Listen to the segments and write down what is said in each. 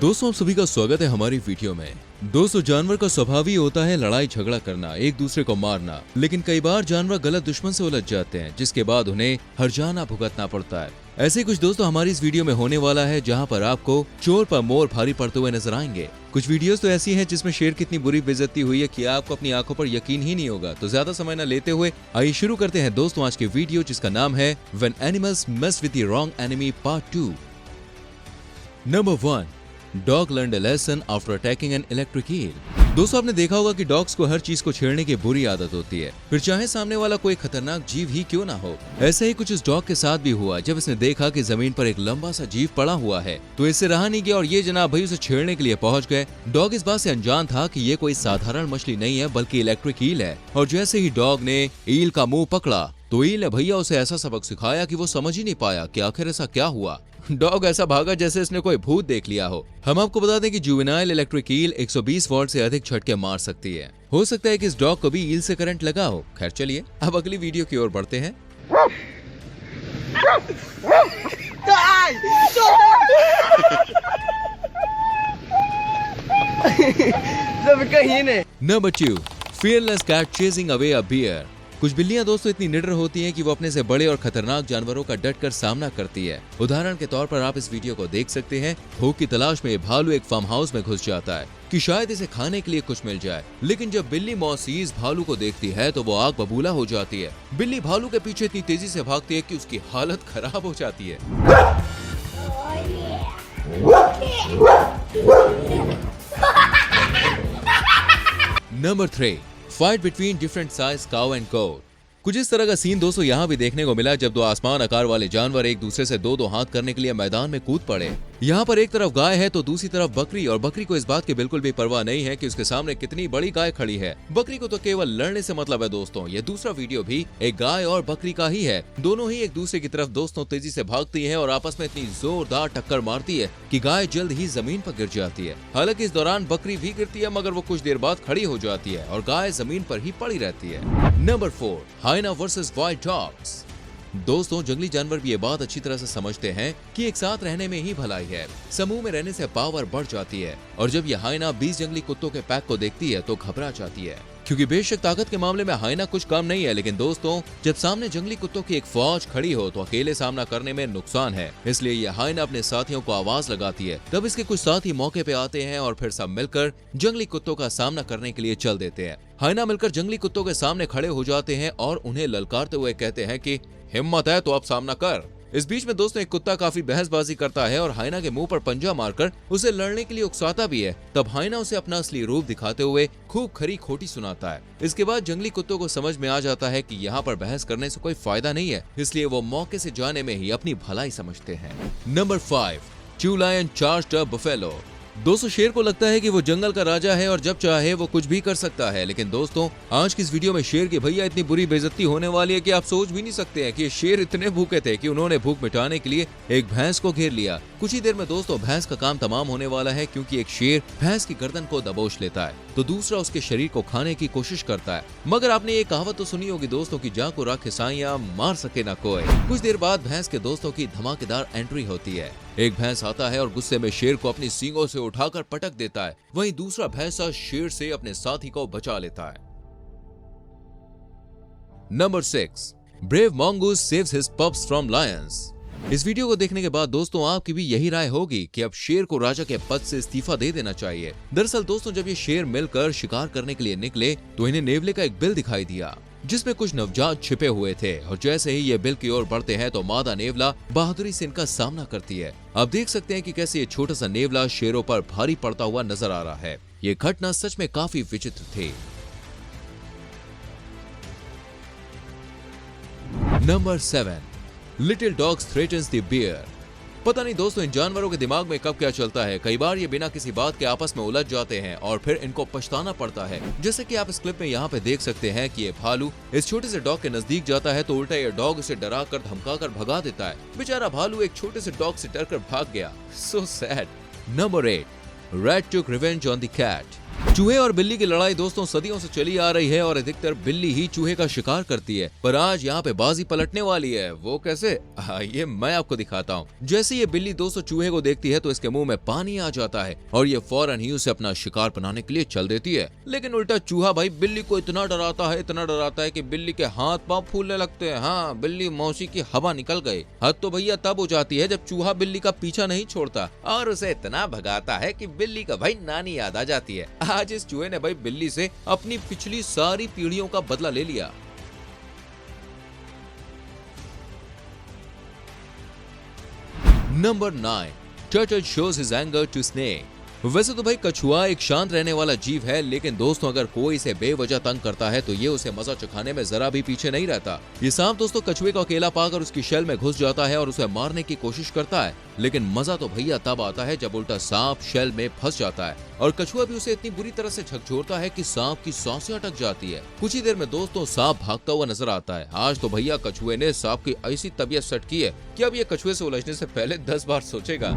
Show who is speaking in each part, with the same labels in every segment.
Speaker 1: दोस्तों आप सभी का स्वागत है हमारी वीडियो में। दोस्तों जानवर का स्वभाव ही होता है लड़ाई झगड़ा करना, एक दूसरे को मारना, लेकिन कई बार जानवर गलत दुश्मन से उलझ जाते हैं जिसके बाद उन्हें हर्जाना भुगतना पड़ता है। ऐसे कुछ दोस्तों हमारी इस वीडियो में होने वाला है जहां पर आपको चोर पर मोर भारी पड़ते हुए नजर आएंगे। कुछ वीडियोस तो ऐसी हैं जिसमें शेर की इतनी बुरी बेइज्जती हुई है कि आपको अपनी आंखों पर यकीन ही नहीं होगा। तो ज्यादा समय न लेते हुए आइए शुरू करते हैं दोस्तों आज की वीडियो, जिसका नाम है when animals mess with the wrong enemy part 2। Number 1, dog learn a lesson after attacking an electric eel. दोस्तों आपने देखा होगा कि डॉग्स को हर चीज को छेड़ने की बुरी आदत होती है, फिर चाहे सामने वाला कोई खतरनाक जीव ही क्यों ना हो। ऐसे ही कुछ इस डॉग के साथ भी हुआ जब इसने देखा कि जमीन पर एक लंबा सा जीव पड़ा हुआ है, तो इससे रहा नहीं गया और ये जनाब भाई उसे छेड़ने के लिए पहुंच गए। डॉग इस बात से अनजान था कि ये कोई साधारण मछली नहीं है बल्कि इलेक्ट्रिक ईल है, और जैसे ही डॉग ने ईल का मुंह पकड़ा तो ईल ने भैया उसे ऐसा सबक सिखाया कि वो समझ ही नहीं पाया कि आखिर ऐसा क्या हुआ। डॉग ऐसा भागा जैसे इसने कोई भूत देख लिया हो। हम आपको बता दें कि जुवेनाइल इलेक्ट्रिक ईल 120 वॉट से अधिक झटके मार सकती है। हो सकता है कि इस डॉग को भी ईल से करंट लगा हो। खैर चलिए अब अगली वीडियो की ओर बढ़ते हैं। Number 2, fearless cat chasing away a bear। कुछ बिल्लियां दोस्तों इतनी निडर होती हैं कि वो अपने से बड़े और खतरनाक जानवरों का डटकर सामना करती है। उदाहरण के तौर पर आप इस वीडियो को देख सकते हैं। भूख की तलाश में भालू एक फार्म हाउस में घुस जाता है कि शायद इसे खाने के लिए कुछ मिल जाए, लेकिन जब बिल्ली मौसीज भालू को देखती है तो वो आग बबूला हो जाती है। बिल्ली भालू के पीछे इतनी तेजी से भागती है कि उसकी हालत खराब हो जाती है। Number 3, fight between different size cow and goat. कुछ इस तरह का सीन दोस्तों यहाँ भी देखने को मिला जब दो आसमान आकार वाले जानवर एक दूसरे से दो हाथ करने के लिए मैदान में कूद पड़े। यहाँ पर एक तरफ गाय है तो दूसरी तरफ बकरी, और बकरी को इस बात की बिल्कुल भी परवाह नहीं है कि उसके सामने कितनी बड़ी गाय खड़ी है। बकरी को तो केवल लड़ने से मतलब है दोस्तों। ये दूसरा वीडियो भी एक गाय और बकरी का ही है। दोनों ही एक दूसरे की तरफ दोस्तों तेजी से भागती है और आपस में इतनी जोरदार टक्कर मारती है कि गाय जल्द ही जमीन पर गिर जाती है। हालांकि इस दौरान बकरी भी गिरती है, मगर वो कुछ देर बाद खड़ी हो जाती है और गाय जमीन पर ही पड़ी रहती है। Number 4, hyena versus wild dogs. दोस्तों जंगली जानवर भी ये बात अच्छी तरह से समझते हैं कि एक साथ रहने में ही भलाई है। समूह में रहने से पावर बढ़ जाती है, और जब यह हाइना 20 जंगली कुत्तों के पैक को देखती है तो घबरा जाती है, क्योंकि बेशक ताकत के मामले में हाइना कुछ कम नहीं है, लेकिन दोस्तों जब सामने जंगली कुत्तों की एक फौज खड़ी हो तो अकेले सामना करने में नुकसान है। इसलिए यह हाइना अपने साथियों को आवाज लगाती है। तब इसके कुछ साथी मौके पे आते हैं और फिर सब मिलकर जंगली कुत्तों का सामना करने के लिए चल देते हैं। हाइना मिलकर जंगली कुत्तों के सामने खड़े हो जाते हैं और उन्हें ललकारते हुए कहते हैं कि हिम्मत है तो अब सामना कर। इस बीच में दोस्तों एक कुत्ता काफी बहसबाजी करता है और हाइना के मुंह पर पंजा मारकर उसे लड़ने के लिए उकसाता भी है। तब हाइना उसे अपना असली रूप दिखाते हुए खूब खरी खोटी सुनाता है। इसके बाद जंगली कुत्तों को समझ में आ जाता है कि यहाँ पर बहस करने से कोई फायदा नहीं है, इसलिए वो मौके से जाने में ही अपनी भलाई समझते हैं। Number 5, two lion charged a buffalo. दोस्तों शेर को लगता है कि वो जंगल का राजा है और जब चाहे वो कुछ भी कर सकता है, लेकिन दोस्तों आज की इस वीडियो में शेर की भैया इतनी बुरी बेइज्जती होने वाली है कि आप सोच भी नहीं सकते हैं कि ये शेर इतने भूखे थे कि उन्होंने भूख मिटाने के लिए एक भैंस को घेर लिया। कुछ ही देर में दोस्तों भैंस का काम तमाम होने वाला है, क्योंकि एक शेर भैंस की गर्दन को दबोच लेता है तो दूसरा उसके शरीर को खाने की कोशिश करता है। मगर आपने ये कहावत तो सुनी होगी दोस्तों की जा को राखे साइयां मार सके ना कोई। कुछ देर बाद भैंस के दोस्तों की धमाकेदार एंट्री होती है। एक भैंस आता है और गुस्से में शेर को अपनी सींगों से उठाकर पटक देता है। वहीं दूसरा भैंसा शेर से अपने साथी को बचा लेता है। Number 6, brave mongoose saves his pups from Lions. इस वीडियो को देखने के बाद दोस्तों आपकी भी यही राय होगी कि अब शेर को राजा के पद से इस्तीफा दे देना चाहिए। दरअसल दोस्तों जब ये शेर मिलकर शिकार करने के लिए निकले तो इन्हें नेवले का एक बिल दिखाई दिया जिसमें कुछ नवजात छिपे हुए थे, और जैसे ही ये बिल की ओर बढ़ते हैं तो मादा नेवला बहादुरी से इनका सामना करती है। आप देख सकते हैं कि कैसे ये छोटा सा नेवला शेरों पर भारी पड़ता हुआ नजर आ रहा है। ये घटना सच में काफी विचित्र थी। Number 7, little dogs threatens the bear. पता नहीं दोस्तों इन जानवरों के दिमाग में कब क्या चलता है। कई बार ये बिना किसी बात के आपस में उलझ जाते हैं और फिर इनको पछताना पड़ता है। जैसे कि आप इस क्लिप में यहाँ पे देख सकते हैं कि ये भालू इस छोटे से डॉग के नजदीक जाता है तो उल्टा ये डॉग उसे डरा कर धमका कर भगा देता है। बेचारा भालू एक छोटे से डॉग से डर कर भाग गया। So sad. Number 8, rat took revenge on the cat. चूहे और बिल्ली की लड़ाई दोस्तों सदियों से चली आ रही है और अधिकतर बिल्ली ही चूहे का शिकार करती है। पर आज यहाँ पे बाजी पलटने वाली है। वो कैसे? ये मैं आपको दिखाता हूँ। जैसे ये बिल्ली दोस्तों चूहे को देखती है तो इसके मुंह में पानी आ जाता है और ये फौरन ही उसे अपना शिकार बनाने के लिए चल देती है। लेकिन उल्टा चूहा भाई बिल्ली को इतना डराता है कि बिल्ली के हाथ पांव फूलने लगते हैं। हाँ, बिल्ली मौसी की हवा निकल गई। हद तो भैया तब हो जाती है जब चूहा बिल्ली का पीछा नहीं छोड़ता और उसे इतना भगाता है कि बिल्ली का भाई नानी याद आ जाती है। आज इस चूहे ने भाई बिल्ली से अपनी पिछली सारी पीढ़ियों का बदला ले लिया। Number 9, turtle shows his anger to snake. वैसे तो भाई कछुआ एक शांत रहने वाला जीव है, लेकिन दोस्तों अगर कोई इसे बेवजह तंग करता है तो ये उसे मजा चखाने में जरा भी पीछे नहीं रहता। ये सांप दोस्तों कछुए को अकेला पाकर उसकी शेल में घुस जाता है और उसे मारने की कोशिश करता है। लेकिन मजा तो भैया तब आता है जब उल्टा सांप शेल में फंस जाता है और कछुआ भी उसे इतनी बुरी तरह से झकझोरता है कि सांप की सांसें अटक जाती है। कुछ ही देर में दोस्तों सांप भागता हुआ नजर आता है। आज तो भैया कछुए ने सांप की ऐसी तबीयत सेट की है कि अब ये कछुए से उलझने से पहले 10 बार सोचेगा।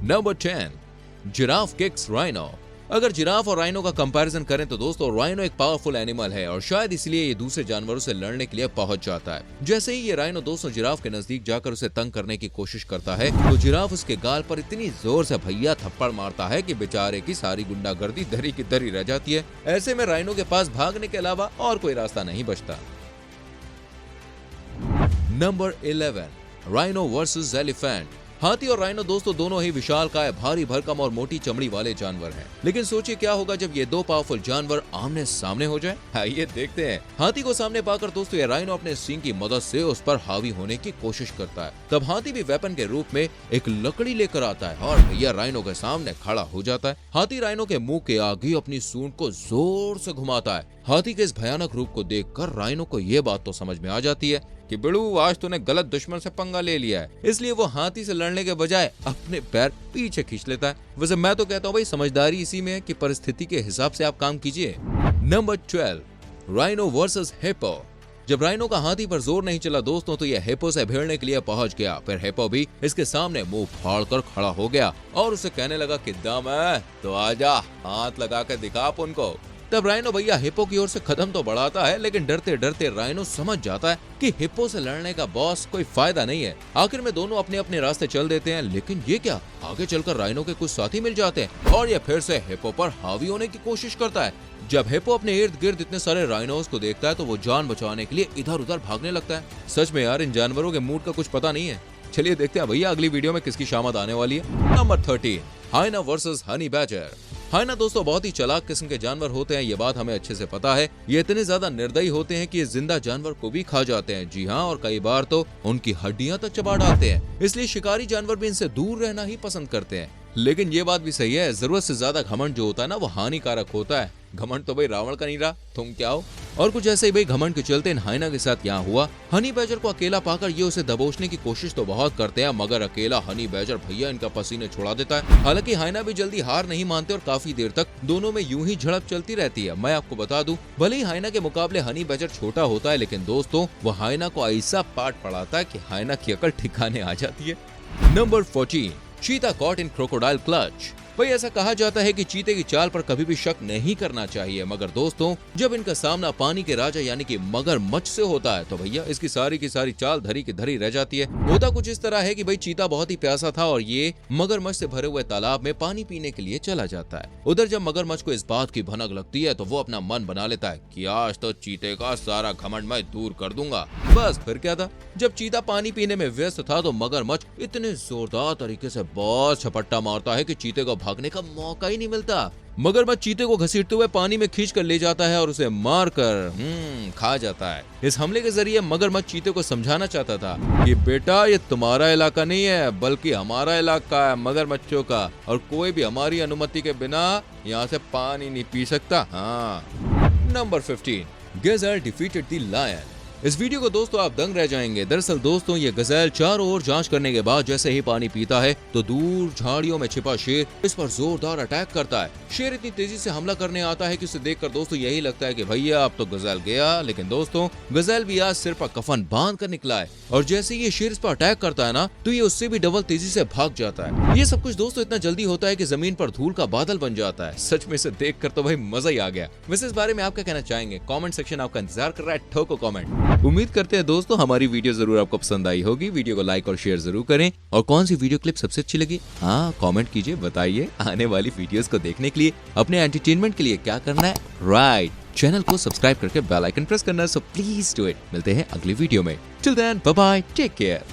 Speaker 1: Number 10, giraffe kicks rhino. अगर जिराफ और राइनो का कंपैरिजन करें तो दोस्तों राइनो एक पावरफुल एनिमल है और शायद इसलिए ये दूसरे जानवरों से लड़ने के लिए पहुंच जाता है। जैसे ही ये राइनो दोस्तों जिराफ के नजदीक जाकर उसे तंग करने की कोशिश करता है तो जिराफ उसके गाल पर इतनी जोर से भैया थप्पड़ मारता है कि बेचारे की सारी गुंडागर्दी धरी की धरी रह जाती है। ऐसे में राइनो के पास भागने के अलावा और कोई रास्ता नहीं बचता। Number 11, rhino versus elephant. हाथी और राइनो दोस्तों दोनों ही विशालकाय, भारी भरकम और मोटी चमड़ी वाले जानवर हैं। लेकिन सोचिए क्या होगा जब ये दो पावरफुल जानवर आमने सामने हो जाएं? आइए देखते हैं। हाथी को सामने पाकर दोस्तों ये राइनो अपने सींग की मदद से उस पर हावी होने की कोशिश करता है। तब हाथी भी वेपन के रूप में एक लकड़ी लेकर आता है और भैया राइनो के सामने खड़ा हो जाता है। हाथी राइनो के मुंह के आगे अपनी सूंड को जोर से घुमाता है। हाथी के इस भयानक रूप को देखकर राइनो को ये बात तो समझ में आ जाती है कि बिड़ू आज तूने गलत दुश्मन से पंगा ले लिया है, इसलिए वो हाथी से लड़ने के बजाय अपने पैर पीछे खींच लेता है। वैसे मैं तो कहता हूँ भाई समझदारी इसी में है कि परिस्थिति के हिसाब से आप काम कीजिए। Number 12, rhino versus hippo. जब राइनो का हाथी पर जोर नहीं चला दोस्तों तो यह हिप्पो से भिड़ने के लिए पहुंच गया। फिर हिप्पो भी इसके सामने मुंह फाड़ कर खड़ा हो गया और उसे कहने लगा कि दम है तो आजा, हाथ लगा कर दिखा आप उनको। तब राइनो भैया हिप्पो की ओर से कदम तो बढ़ाता है, लेकिन डरते डरते राइनो समझ जाता है कि हिप्पो से लड़ने का बॉस कोई फायदा नहीं है। आखिर में दोनों अपने अपने रास्ते चल देते हैं। लेकिन ये क्या, आगे चलकर राइनो के कुछ साथी मिल जाते हैं और ये फिर से हिप्पो पर हावी होने की कोशिश करता है। जब हिप्पो अपने इर्द गिर्द इतने सारे राइनोस को देखता है तो वो जान बचाने के लिए इधर उधर भागने लगता है। सच में यार इन जानवरों के मूड का कुछ पता नहीं है। चलिए देखते हैं भैया अगली वीडियो में किसकी शामत आने वाली है। Number 13, hyena versus honey badger. Hyena दोस्तों बहुत ही चालाक किस्म के जानवर होते हैं, ये बात हमें अच्छे से पता है। ये इतने ज्यादा निर्दयी होते हैं कि ये जिंदा जानवर को भी खा जाते हैं। जी हाँ, और कई बार तो उनकी हड्डियां तक चबा डालते हैं। इसलिए शिकारी जानवर भी इनसे दूर रहना ही पसंद करते हैं। लेकिन ये बात भी सही है, जरूरत से ज्यादा घमंड जो होता है ना वो हानिकारक होता है। घमंड तो भाई रावण का नहीं रहा, तुम क्या हो। और कुछ ऐसे ही भाई घमंड के चलते इन हाइना के साथ यहाँ हुआ। हनी बैजर को अकेला पाकर ये उसे दबोचने की कोशिश तो बहुत करते हैं, मगर अकेला हनी बैजर भैया इनका पसीने छुड़ा देता है। हालांकि हाइना भी जल्दी हार नहीं मानते और काफी देर तक दोनों में यूं ही झड़प चलती रहती है। मैं आपको बता दूं, भले ही हाइना के मुकाबले हनी बैजर छोटा होता है, लेकिन दोस्तों वो हाइना को ऐसा पाठ पढ़ाता है कि हाइना की अकल ठिकाने आ जाती है। नंबर 14, चीता कॉट इन क्रोकोडाइल क्लच। भाई ऐसा कहा जाता है कि चीते की चाल पर कभी भी शक नहीं करना चाहिए, मगर दोस्तों जब इनका सामना पानी के राजा यानी कि मगरमच्छ से होता है तो भैया इसकी सारी की सारी चाल धरी की धरी रह जाती है। होता कुछ इस तरह है कि भाई चीता बहुत ही प्यासा था और ये मगरमच्छ से भरे हुए तालाब में पानी पीने के लिए चला जाता है। उधर जब मगरमच्छ को इस बात की भनक लगती है तो वो अपना मन बना लेता है कि आज तो चीते का सारा घमंड मैं दूर कर दूंगा। बस फिर क्या था, जब चीता पानी पीने में व्यस्त था तो मगरमच्छ इतने जोरदार तरीके से बहुत झपट्टा मारता है कि चीते को भागने का मौका ही नहीं मिलता। मगरमच्छ चीते को घसीटते हुए पानी में खींच कर ले जाता है और उसे मार कर खा जाता है। इस हमले के जरिए मगरमच्छ चीते को समझाना चाहता था कि बेटा ये तुम्हारा इलाका नहीं है बल्कि हमारा इलाका है मगरमच्छों का, और कोई भी हमारी अनुमति के बिना यहाँ से पानी नहीं पी सकता। हाँ। नंबर 15, गेजर डिफीटेड द लायन। इस वीडियो को दोस्तों आप दंग रह जाएंगे। दरअसल दोस्तों ये गजेल चारों ओर जांच करने के बाद जैसे ही पानी पीता है तो दूर झाड़ियों में छिपा शेर इस पर जोरदार अटैक करता है। शेर इतनी तेजी से हमला करने आता है कि उसे देखकर दोस्तों यही लगता है कि भैया अब तो गजेल गया, लेकिन दोस्तों गजेल भी आज सिर पर कफन बांध कर निकला है और जैसे ये शेर इस पर अटैक करता है ना तो ये उससे भी डबल तेजी से भाग जाता है। ये सब कुछ दोस्तों इतना जल्दी होता है कि जमीन पर धूल का बादल बन जाता है। सच में इसे देखकर तो भाई मजा ही आ गया। वैसे इस बारे में आप क्या कहना चाहेंगे? कमेंट सेक्शन आपका इंतजार कर रहा है, ठोको कमेंट। उम्मीद करते हैं दोस्तों हमारी वीडियो जरूर आपको पसंद आई होगी। वीडियो को लाइक और शेयर जरूर करें और कौन सी वीडियो क्लिप सबसे अच्छी लगी हाँ कमेंट कीजिए, बताइए। आने वाली वीडियोस को देखने के लिए अपने एंटरटेनमेंट के लिए क्या करना है, राइट, चैनल को सब्सक्राइब करके बेल आइकन प्रेस करना है। So please do it. मिलते हैं अगली वीडियो में। Till then bye bye, take care.